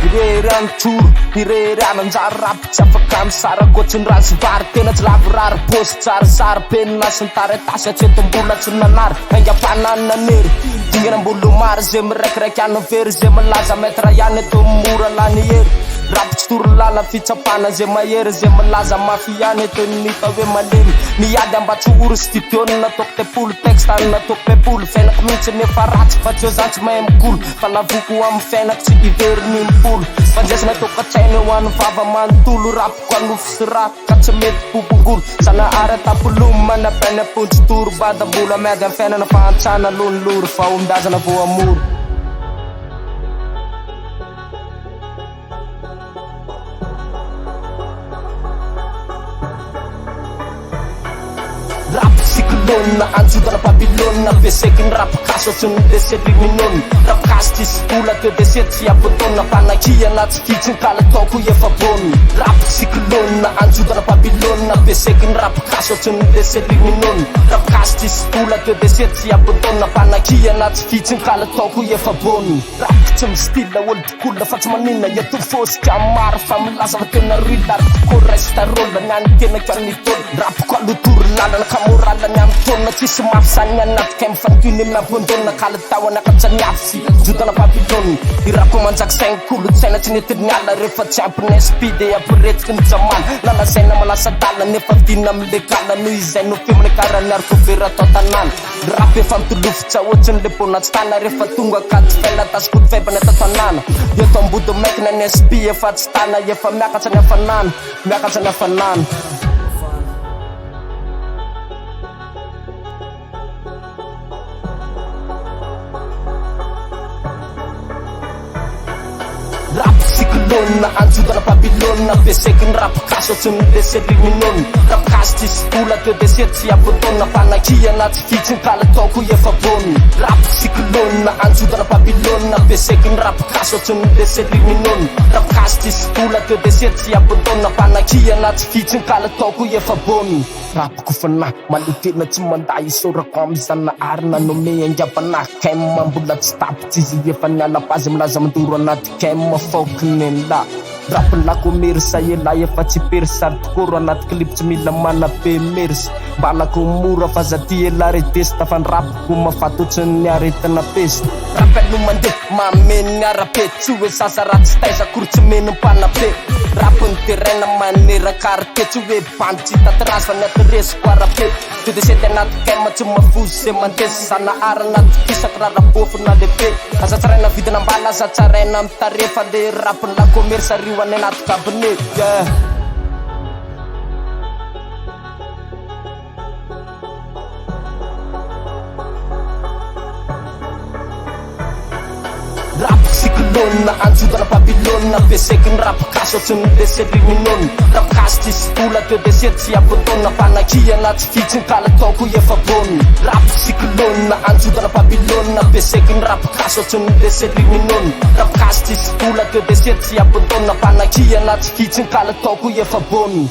Irery toro, irery ananjary rapitra afaka misara koatriny raha sy vary tena tsy lavorary bôsy tsarasara penina sy ny taratasy atsetom-bola tsy nanary aingam-pananina nery dinganam-bolo maro zay miraikiraiky any very zay malaza maître ihany eto mora lany hery rapitsy toro lala fitsapana zay mahery zay malaza mafy ihany eto nita hoe malemy miady ambatsy oro studiony nataoko tepolo texte any nataoko pepolo fiainako mihitsy nefa ratsy fa tsy eo zany tsy mahay mikolo fa lavoko amin'ny fiainako tsy ivery nimpolo fandraisy nataoko atsaina eo any vava manontolo rapiko anofo sy raha ka tsy mety popongolo zanahary atapolomy manapainy apontsy toro badam-bola miady amin'ny fiainana fa antsana lonoloro fa ombazana vo amoro cyclone anjodana Babylone veseky ny rapakaso ohatriny desety minone rapakasy tsisy vola teo desety tsy apotona panakia na tsy fitsiny kalataoko efa bony rap cyclone anjodana Babylone veseky ny rapakaso ohatriny desety minone rapakasy tsisy vola teo desety tsy apotona panakia na tsy fitsiny kalataoko efa bony rapky tsy mistila olo tokola fa tsy manina eto fosika maro fa milaza fa tena rila tokoa restarola nyany tena kanitolo rapiko alotoro lalana kamoralany amin'ny tona tsisy mafisany anatika amin'ny fantony amin'ny abondona kalataona akatsany afy jodana Babylone irako manjaky saigny kolotsaina tsy netiny ala rehefa tsy ampiny SP de ampiretiky ny jamana lalazaina malasa dala nefa vidina amin'ny legala noho izay no feminy karany ariko vera atao tanàna rap efa mitolofotsa ohatriny le bonatsy tana rehefa tonga akaty fela tasikoty febany atao tanàna eto ambody maikina ny SP efa tsy tana efa miakatra ny hafanana miakatra ny hafanana cyclone anjodana Babylone veseky ny rapakaso ohatriny desety minone rapakasy tsisy vola teo desety tsy apotona panakia na tsy fitsiny kalataoko efa bony rap cyclone anjodana Babylone veseky ny rapakaso ohatriny desety minone rapakasy tsisy vola teo desety tsy apotona panakia na tsy fitsiny kalataoko efa bony rapiko fana malotena tsy manday isorako am'izana arina nome angavana kema mbola tsy tapitsy izy efa nialapazy milaza mandoro anaty kema fokiny la rap lako mersa ela efa tsy persary tokoro anaty clip tsy mila manabe mersa balako mora fa zaty ela retesta fa ny rapiko mafatotsy ny aretina pesa rapelo mandeha mameny ny arape tsy hoe sasa ratsy taisa kory tsy meny mpanabe rapo ny terraina maneraka arte tsy hoe bandy tsy tatrasy fa niateresiko arape to de sety anaty kema tsy mafozy zay mandesy zanahary anaty kisaky rarabofina lehibe aza tsaraina vidina mbala aza tsaraina mitarefa le rap lako mersa riwany anaty cabinet rap cyclone anjodana Babylone veseky ny rapakaso ohatriny desety minone rapakasy tsisy vola teo desety tsy apotona panakia na tsy fitsiny kalataoko efa bony rap cyclone anjodana Babylone veseky ny rapakaso ohatriny desety minone rapakasy tsisy vola teo desety tsy apotona panakia na tsy fitsiny kalataoko efa bony